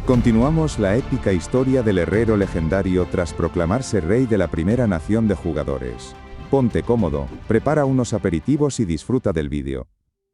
Continuamos la épica historia del herrero legendario tras proclamarse rey de la primera nación de jugadores. Ponte cómodo, prepara unos aperitivos y disfruta del vídeo.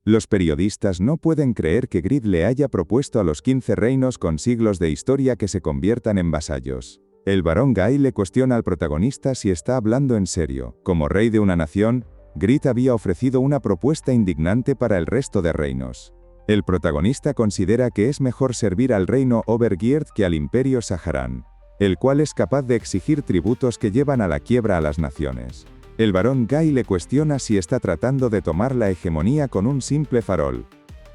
Los periodistas no pueden creer que Grid le haya propuesto a los 15 reinos con siglos de historia que se conviertan en vasallos. El barón Guy le cuestiona al protagonista si está hablando en serio. Como rey de una nación, Grid había ofrecido una propuesta indignante para el resto de reinos. El protagonista considera que es mejor servir al reino Overgeard que al imperio Saharán, el cual es capaz de exigir tributos que llevan a la quiebra a las naciones. El barón Guy le cuestiona si está tratando de tomar la hegemonía con un simple farol.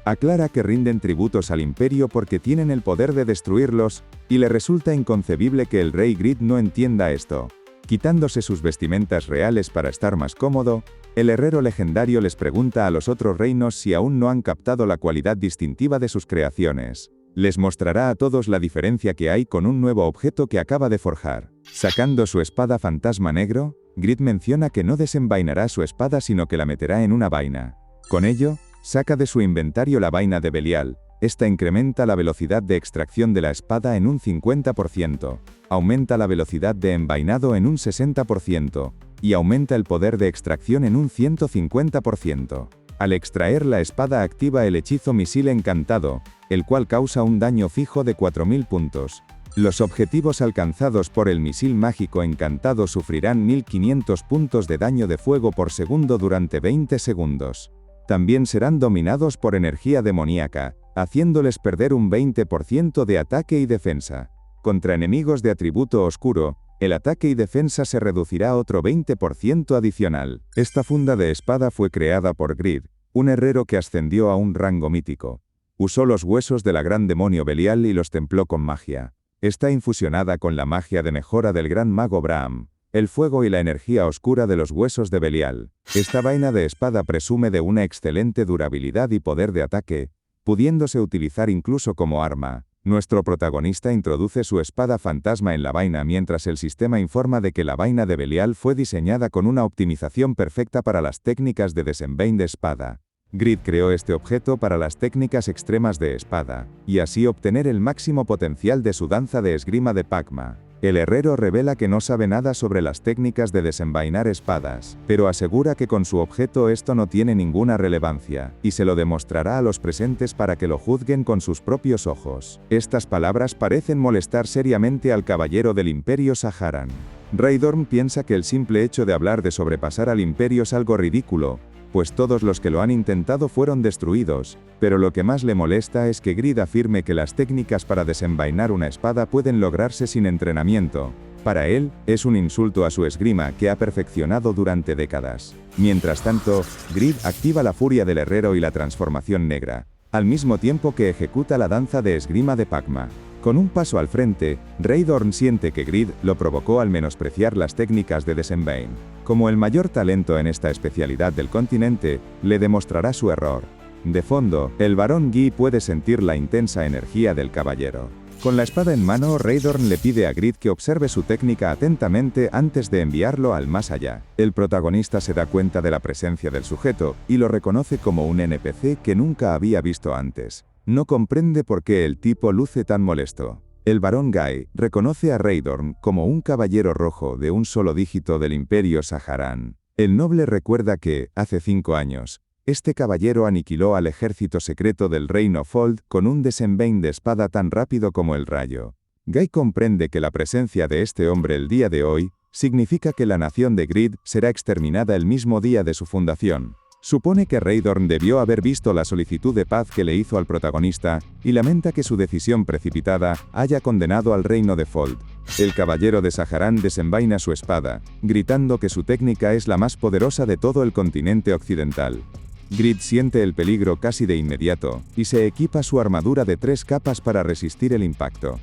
Aclara que rinden tributos al imperio porque tienen el poder de destruirlos, y le resulta inconcebible que el rey Grid no entienda esto. Quitándose sus vestimentas reales para estar más cómodo, el herrero legendario les pregunta a los otros reinos si aún no han captado la cualidad distintiva de sus creaciones. Les mostrará a todos la diferencia que hay con un nuevo objeto que acaba de forjar. Sacando su espada fantasma negro, Grid menciona que no desenvainará su espada sino que la meterá en una vaina. Con ello, saca de su inventario la vaina de Belial. Esta incrementa la velocidad de extracción de la espada en un 50%, aumenta la velocidad de envainado en un 60%, y aumenta el poder de extracción en un 150%. Al extraer la espada activa el hechizo Misil Encantado, el cual causa un daño fijo de 4000 puntos. Los objetivos alcanzados por el misil mágico encantado sufrirán 1500 puntos de daño de fuego por segundo durante 20 segundos. También serán dominados por energía demoníaca, haciéndoles perder un 20% de ataque y defensa. Contra enemigos de atributo oscuro, el ataque y defensa se reducirá otro 20% adicional. Esta funda de espada fue creada por Grid, un herrero que ascendió a un rango mítico. Usó los huesos de la gran demonio Belial y los templó con magia. Está infusionada con la magia de mejora del gran mago Brahm, el fuego y la energía oscura de los huesos de Belial. Esta vaina de espada presume de una excelente durabilidad y poder de ataque, pudiéndose utilizar incluso como arma. Nuestro protagonista introduce su espada fantasma en la vaina mientras el sistema informa de que la vaina de Belial fue diseñada con una optimización perfecta para las técnicas de desenvain de espada. Grid creó este objeto para las técnicas extremas de espada, y así obtener el máximo potencial de su danza de esgrima de Pacma. El herrero revela que no sabe nada sobre las técnicas de desenvainar espadas, pero asegura que con su objeto esto no tiene ninguna relevancia, y se lo demostrará a los presentes para que lo juzguen con sus propios ojos. Estas palabras parecen molestar seriamente al caballero del imperio Saharán. Raydorn piensa que el simple hecho de hablar de sobrepasar al imperio es algo ridículo, pues todos los que lo han intentado fueron destruidos, pero lo que más le molesta es que Grid afirme que las técnicas para desenvainar una espada pueden lograrse sin entrenamiento. Para él, es un insulto a su esgrima que ha perfeccionado durante décadas. Mientras tanto, Grid activa la furia del herrero y la transformación negra, al mismo tiempo que ejecuta la danza de esgrima de Pacma. Con un paso al frente, Raydorn siente que Grid lo provocó al menospreciar las técnicas de desenvain. Como el mayor talento en esta especialidad del continente, le demostrará su error. De fondo, el barón Guy puede sentir la intensa energía del caballero. Con la espada en mano, Raydorn le pide a Grid que observe su técnica atentamente antes de enviarlo al más allá. El protagonista se da cuenta de la presencia del sujeto, y lo reconoce como un NPC que nunca había visto antes. No comprende por qué el tipo luce tan molesto. El barón Guy reconoce a Raydorn como un caballero rojo de un solo dígito del imperio Saharán. El noble recuerda que, hace 5 años, este caballero aniquiló al ejército secreto del reino Fold con un desenvain de espada tan rápido como el rayo. Guy comprende que la presencia de este hombre el día de hoy significa que la nación de Grid será exterminada el mismo día de su fundación. Supone que Raydorn debió haber visto la solicitud de paz que le hizo al protagonista, y lamenta que su decisión precipitada haya condenado al reino de Fold. El caballero de Saharán desenvaina su espada, gritando que su técnica es la más poderosa de todo el continente occidental. Grid siente el peligro casi de inmediato, y se equipa su armadura de 3 capas para resistir el impacto.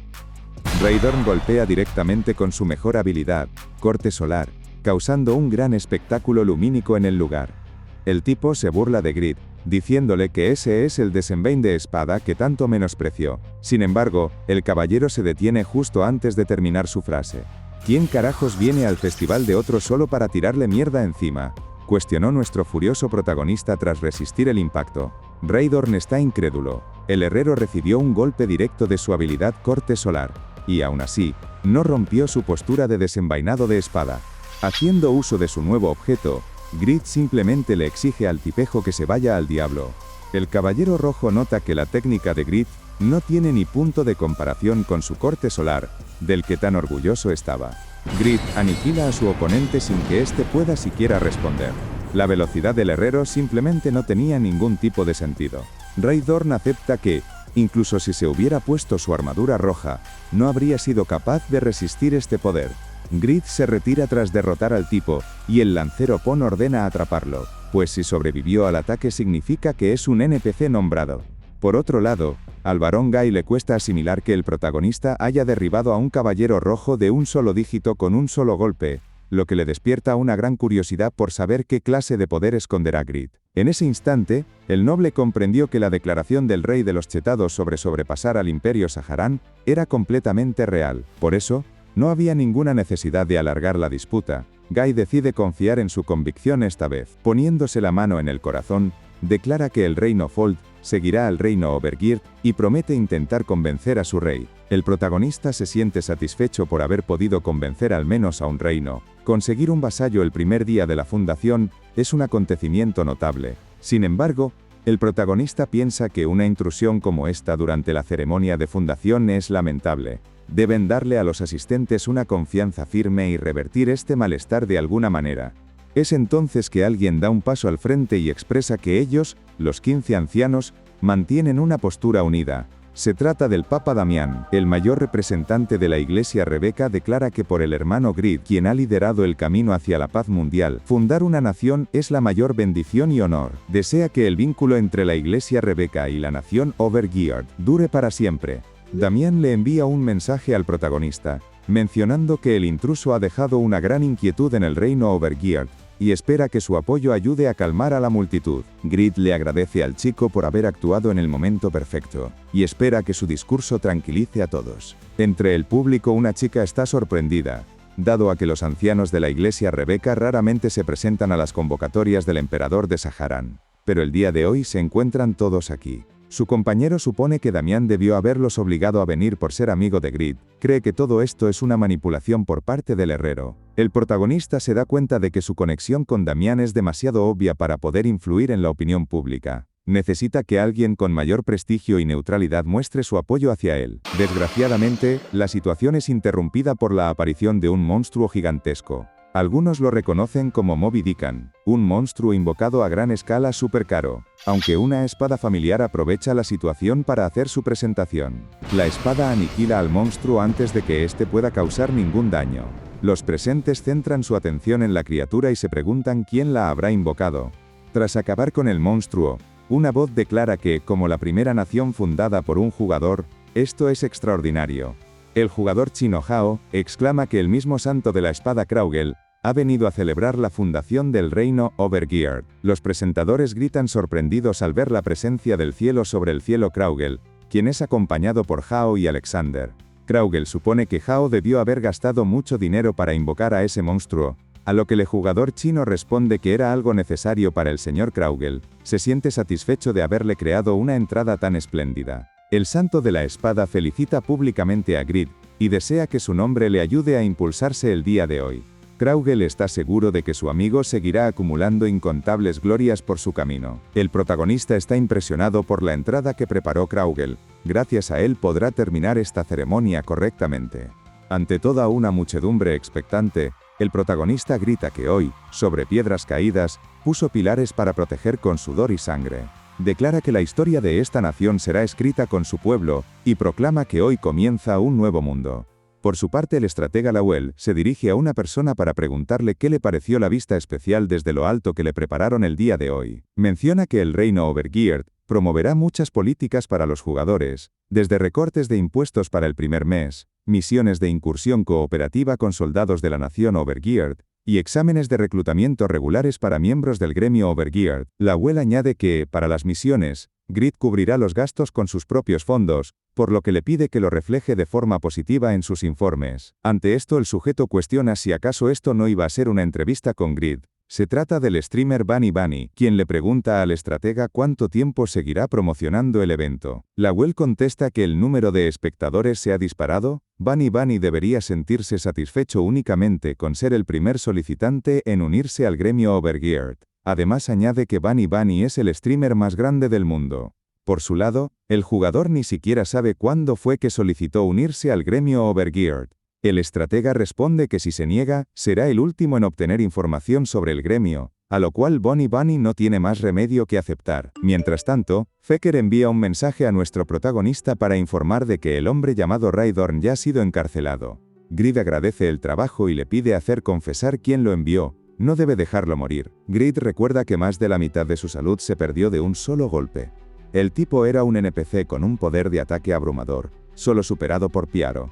Raydorn golpea directamente con su mejor habilidad, corte solar, causando un gran espectáculo lumínico en el lugar. El tipo se burla de Grid, diciéndole que ese es el desenvain de espada que tanto menospreció. Sin embargo, el caballero se detiene justo antes de terminar su frase. ¿Quién carajos viene al festival de otro solo para tirarle mierda encima?, cuestionó nuestro furioso protagonista tras resistir el impacto. Raydorn está incrédulo. el herrero recibió un golpe directo de su habilidad corte solar, y aún así, no rompió su postura de desenvainado de espada. Haciendo uso de su nuevo objeto, Grid simplemente le exige al tipejo que se vaya al diablo. El caballero rojo nota que la técnica de Grid no tiene ni punto de comparación con su corte solar, del que tan orgulloso estaba. Grid aniquila a su oponente sin que éste pueda siquiera responder. La velocidad del herrero simplemente no tenía ningún tipo de sentido. Raidorn acepta que, incluso si se hubiera puesto su armadura roja, no habría sido capaz de resistir este poder. Grid se retira tras derrotar al tipo, y el lancero Pon ordena atraparlo, pues si sobrevivió al ataque significa que es un NPC nombrado. Por otro lado, al barón Guy le cuesta asimilar que el protagonista haya derribado a un caballero rojo de un solo dígito con un solo golpe, lo que le despierta una gran curiosidad por saber qué clase de poder esconderá Grid. En ese instante, el noble comprendió que la declaración del rey de los chetados sobre sobrepasar al imperio Saharán era completamente real. Por eso, no había ninguna necesidad de alargar la disputa. Guy decide confiar en su convicción esta vez. Poniéndose la mano en el corazón, declara que el reino Fold seguirá al reino Overgeared y promete intentar convencer a su rey. El protagonista se siente satisfecho por haber podido convencer al menos a un reino. Conseguir un vasallo el primer día de la fundación es un acontecimiento notable. Sin embargo, el protagonista piensa que una intrusión como esta durante la ceremonia de fundación es lamentable. Deben darle a los asistentes una confianza firme y revertir este malestar de alguna manera. Es entonces que alguien da un paso al frente y expresa que ellos, los 15 ancianos, mantienen una postura unida. Se trata del Papa Damián. El mayor representante de la Iglesia Rebeca declara que por el hermano Grid, quien ha liderado el camino hacia la paz mundial, fundar una nación es la mayor bendición y honor. Desea que el vínculo entre la Iglesia Rebeca y la nación Overgeared dure para siempre. Damián le envía un mensaje al protagonista, mencionando que el intruso ha dejado una gran inquietud en el reino Overgeared, y espera que su apoyo ayude a calmar a la multitud. Grid le agradece al chico por haber actuado en el momento perfecto, y espera que su discurso tranquilice a todos. Entre el público una chica está sorprendida, dado a que los ancianos de la Iglesia Rebeca raramente se presentan a las convocatorias del emperador de Saharán. Pero el día de hoy se encuentran todos aquí. Su compañero supone que Damián debió haberlos obligado a venir por ser amigo de Grid. Cree que todo esto es una manipulación por parte del herrero. El protagonista se da cuenta de que su conexión con Damián es demasiado obvia para poder influir en la opinión pública. Necesita que alguien con mayor prestigio y neutralidad muestre su apoyo hacia él. Desgraciadamente, la situación es interrumpida por la aparición de un monstruo gigantesco. Algunos lo reconocen como Moby Dickan, un monstruo invocado a gran escala súper caro, aunque una espada familiar aprovecha la situación para hacer su presentación. La espada aniquila al monstruo antes de que éste pueda causar ningún daño. Los presentes centran su atención en la criatura y se preguntan quién la habrá invocado. Tras acabar con el monstruo, una voz declara que, como la primera nación fundada por un jugador, esto es extraordinario. El jugador chino Hao exclama que el mismo santo de la espada Kraugel ha venido a celebrar la fundación del reino Overgeared. Los presentadores gritan sorprendidos al ver la presencia del cielo sobre el cielo Kraugel, quien es acompañado por Hao y Alexander. Kraugel supone que Hao debió haber gastado mucho dinero para invocar a ese monstruo, a lo que el jugador chino responde que era algo necesario para el señor Kraugel. Se siente satisfecho de haberle creado una entrada tan espléndida. El santo de la espada felicita públicamente a Grid, y desea que su nombre le ayude a impulsarse el día de hoy. Kraugel está seguro de que su amigo seguirá acumulando incontables glorias por su camino. El protagonista está impresionado por la entrada que preparó Kraugel. Gracias a él podrá terminar esta ceremonia correctamente. Ante toda una muchedumbre expectante, el protagonista grita que hoy, sobre piedras caídas, puso pilares para proteger con sudor y sangre. Declara que la historia de esta nación será escrita con su pueblo, y proclama que hoy comienza un nuevo mundo. Por su parte, el estratega Lawel se dirige a una persona para preguntarle qué le pareció la vista especial desde lo alto que le prepararon el día de hoy. Menciona que el reino Overgeared promoverá muchas políticas para los jugadores, desde recortes de impuestos para el primer mes, misiones de incursión cooperativa con soldados de la nación Overgeared, y exámenes de reclutamiento regulares para miembros del gremio Overgeared. Lawel añade que, para las misiones, Grid cubrirá los gastos con sus propios fondos, por lo que le pide que lo refleje de forma positiva en sus informes. Ante esto, el sujeto cuestiona si acaso esto no iba a ser una entrevista con Grid. Se trata del streamer Bunny Bunny, quien le pregunta al estratega cuánto tiempo seguirá promocionando el evento. Lawel contesta que el número de espectadores se ha disparado. Bunny Bunny debería sentirse satisfecho únicamente con ser el primer solicitante en unirse al gremio Overgeared. Además añade que Bunny Bunny es el streamer más grande del mundo. Por su lado, el jugador ni siquiera sabe cuándo fue que solicitó unirse al gremio Overgeared. El estratega responde que si se niega, será el último en obtener información sobre el gremio, a lo cual Bunny Bunny no tiene más remedio que aceptar. Mientras tanto, Fecker envía un mensaje a nuestro protagonista para informar de que el hombre llamado Raydorn ya ha sido encarcelado. Grid agradece el trabajo y le pide hacer confesar quién lo envió. No debe dejarlo morir. Grid recuerda que más de la mitad de su salud se perdió de un solo golpe. El tipo era un NPC con un poder de ataque abrumador, solo superado por Piaro.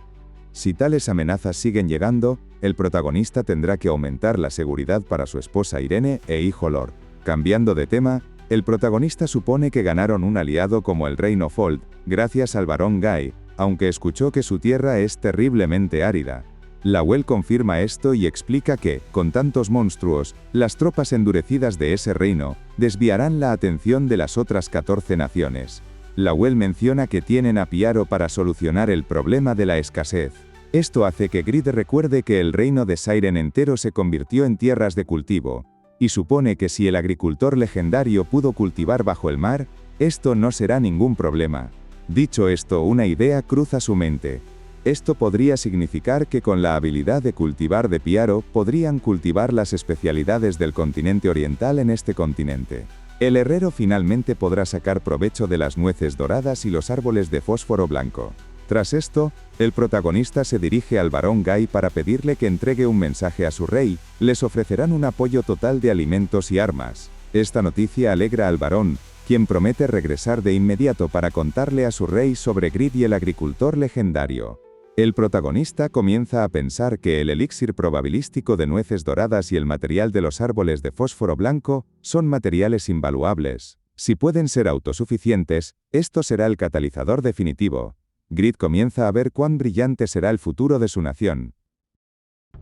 Si tales amenazas siguen llegando, el protagonista tendrá que aumentar la seguridad para su esposa Irene e hijo Lord. Cambiando de tema, el protagonista supone que ganaron un aliado como el Reino Fold, gracias al barón Guy, aunque escuchó que su tierra es terriblemente árida. Lawel confirma esto y explica que, con tantos monstruos, las tropas endurecidas de ese reino desviarán la atención de las otras 14 naciones. Lawel menciona que tienen a Piaro para solucionar el problema de la escasez. Esto hace que Grid recuerde que el reino de Siren entero se convirtió en tierras de cultivo, y supone que si el agricultor legendario pudo cultivar bajo el mar, esto no será ningún problema. Dicho esto, una idea cruza su mente. Esto podría significar que con la habilidad de cultivar de Piaro podrían cultivar las especialidades del continente oriental en este continente. El herrero finalmente podrá sacar provecho de las nueces doradas y los árboles de fósforo blanco. Tras esto, el protagonista se dirige al barón Guy para pedirle que entregue un mensaje a su rey. Les ofrecerán un apoyo total de alimentos y armas. Esta noticia alegra al barón, quien promete regresar de inmediato para contarle a su rey sobre Grid y el agricultor legendario. El protagonista comienza a pensar que el elixir probabilístico de nueces doradas y el material de los árboles de fósforo blanco son materiales invaluables. Si pueden ser autosuficientes, esto será el catalizador definitivo. Grid comienza a ver cuán brillante será el futuro de su nación.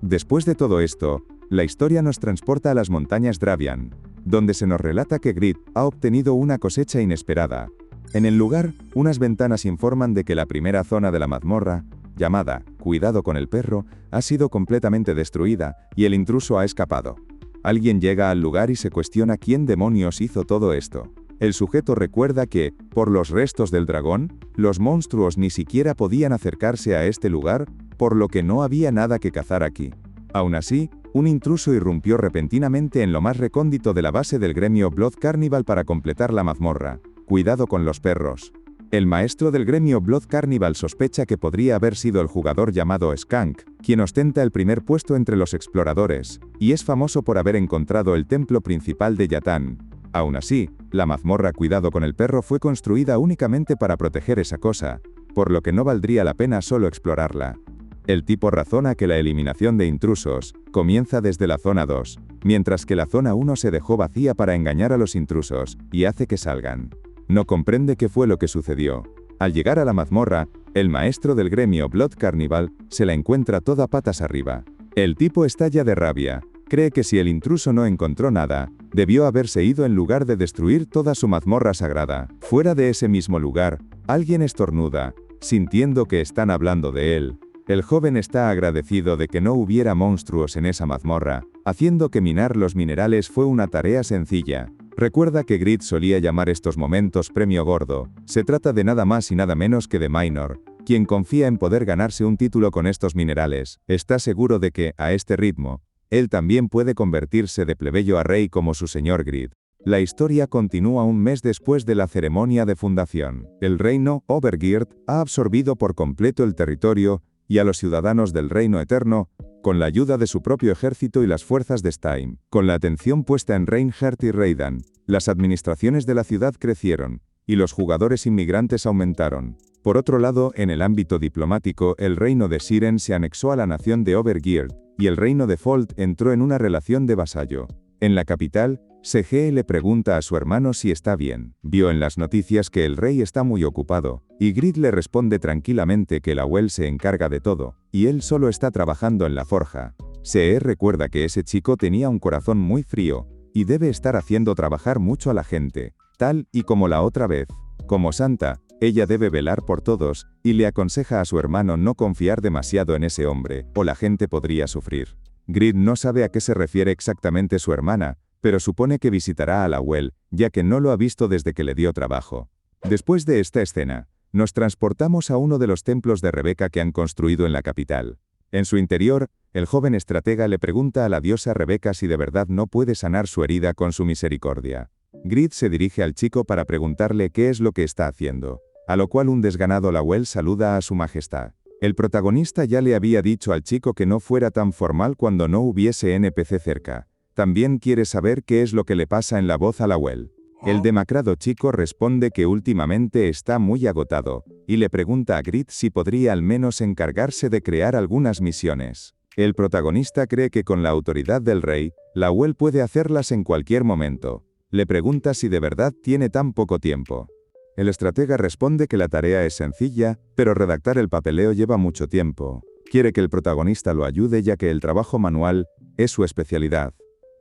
Después de todo esto, la historia nos transporta a las montañas Dravian, donde se nos relata que Grid ha obtenido una cosecha inesperada. En el lugar, unas ventanas informan de que la primera zona de la mazmorra, llamada Cuidado con el perro, ha sido completamente destruida, y el intruso ha escapado. Alguien llega al lugar y se cuestiona quién demonios hizo todo esto. El sujeto recuerda que, por los restos del dragón, los monstruos ni siquiera podían acercarse a este lugar, por lo que no había nada que cazar aquí. Aún así, un intruso irrumpió repentinamente en lo más recóndito de la base del gremio Blood Carnival para completar la mazmorra. Cuidado con los perros. El maestro del gremio Blood Carnival sospecha que podría haber sido el jugador llamado Skank, quien ostenta el primer puesto entre los exploradores, y es famoso por haber encontrado el templo principal de Yatán. Aún así, la mazmorra Cuidado con el perro fue construida únicamente para proteger esa cosa, por lo que no valdría la pena solo explorarla. El tipo razona que la eliminación de intrusos comienza desde la zona 2, mientras que la zona 1 se dejó vacía para engañar a los intrusos, y hace que salgan. No comprende qué fue lo que sucedió. Al llegar a la mazmorra, el maestro del gremio Blood Carnival se la encuentra toda patas arriba. El tipo estalla de rabia. Cree que si el intruso no encontró nada, debió haberse ido en lugar de destruir toda su mazmorra sagrada. Fuera de ese mismo lugar, alguien estornuda, sintiendo que están hablando de él. El joven está agradecido de que no hubiera monstruos en esa mazmorra, haciendo que minar los minerales fue una tarea sencilla. Recuerda que Grid solía llamar estos momentos premio gordo. Se trata de nada más y nada menos que de Minor, quien confía en poder ganarse un título con estos minerales. Está seguro de que, a este ritmo, él también puede convertirse de plebeyo a rey como su señor Grid. La historia continúa un mes después de la ceremonia de fundación. El reino, Overgeared, ha absorbido por completo el territorio, y a los ciudadanos del Reino Eterno, con la ayuda de su propio ejército y las fuerzas de Stein. Con la atención puesta en Reinhardt y Raidan, las administraciones de la ciudad crecieron, y los jugadores inmigrantes aumentaron. Por otro lado, en el ámbito diplomático, el reino de Siren se anexó a la nación de Overgeared, y el reino de Fold entró en una relación de vasallo. En la capital, CG le pregunta a su hermano si está bien. Vio en las noticias que el rey está muy ocupado, y Grid le responde tranquilamente que Lawel se encarga de todo, y él solo está trabajando en la forja. Se recuerda que ese chico tenía un corazón muy frío, y debe estar haciendo trabajar mucho a la gente, tal y como la otra vez. Como santa, ella debe velar por todos, y le aconseja a su hermano no confiar demasiado en ese hombre, o la gente podría sufrir. Grid no sabe a qué se refiere exactamente su hermana, pero supone que visitará a la Well, ya que no lo ha visto desde que le dio trabajo. Después de esta escena, nos transportamos a uno de los templos de Rebeca que han construido en la capital. En su interior, el joven estratega le pregunta a la diosa Rebeca si de verdad no puede sanar su herida con su misericordia. Grid se dirige al chico para preguntarle qué es lo que está haciendo, a lo cual un desganado Lawel saluda a su majestad. El protagonista ya le había dicho al chico que no fuera tan formal cuando no hubiese NPC cerca. También quiere saber qué es lo que le pasa en la voz a Lawel. El demacrado chico responde que últimamente está muy agotado, y le pregunta a Grid si podría al menos encargarse de crear algunas misiones. El protagonista cree que con la autoridad del rey, Lawel puede hacerlas en cualquier momento. Le pregunta si de verdad tiene tan poco tiempo. El estratega responde que la tarea es sencilla, pero redactar el papeleo lleva mucho tiempo. Quiere que el protagonista lo ayude ya que el trabajo manual es su especialidad.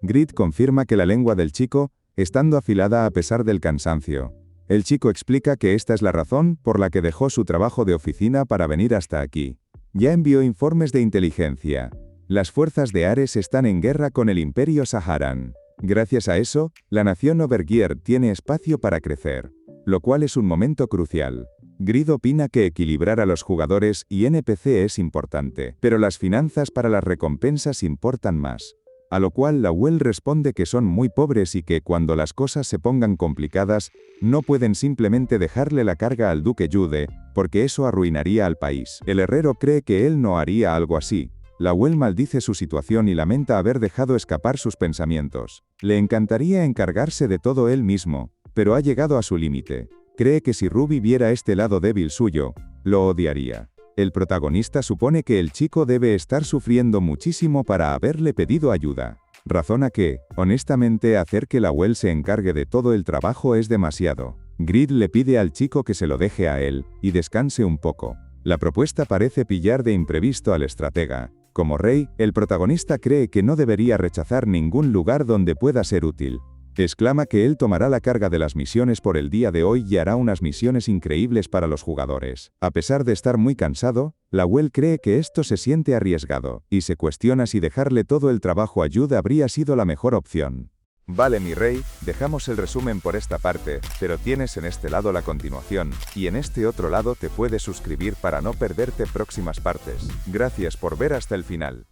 Grid confirma que la lengua del chico, estando afilada a pesar del cansancio. El chico explica que esta es la razón por la que dejó su trabajo de oficina para venir hasta aquí. Ya envió informes de inteligencia. Las fuerzas de Ares están en guerra con el Imperio Saharan. Gracias a eso, la nación Overgear tiene espacio para crecer, lo cual es un momento crucial. Grid opina que equilibrar a los jugadores y NPC es importante, pero las finanzas para las recompensas importan más. A lo cual Lawel responde que son muy pobres y que cuando las cosas se pongan complicadas, no pueden simplemente dejarle la carga al duque Jude, porque eso arruinaría al país. El herrero cree que él no haría algo así. Lawel maldice su situación y lamenta haber dejado escapar sus pensamientos. Le encantaría encargarse de todo él mismo, pero ha llegado a su límite. Cree que si Ruby viera este lado débil suyo, lo odiaría. El protagonista supone que el chico debe estar sufriendo muchísimo para haberle pedido ayuda. Razona que, honestamente, hacer que Lawel se encargue de todo el trabajo es demasiado. Grid le pide al chico que se lo deje a él, y descanse un poco. La propuesta parece pillar de imprevisto al estratega. Como rey, el protagonista cree que no debería rechazar ningún lugar donde pueda ser útil. Exclama que él tomará la carga de las misiones por el día de hoy y hará unas misiones increíbles para los jugadores. A pesar de estar muy cansado, Lawel cree que esto se siente arriesgado, y se cuestiona si dejarle todo el trabajo a Jude habría sido la mejor opción. Vale mi rey, dejamos el resumen por esta parte, pero tienes en este lado la continuación, y en este otro lado te puedes suscribir para no perderte próximas partes. Gracias por ver hasta el final.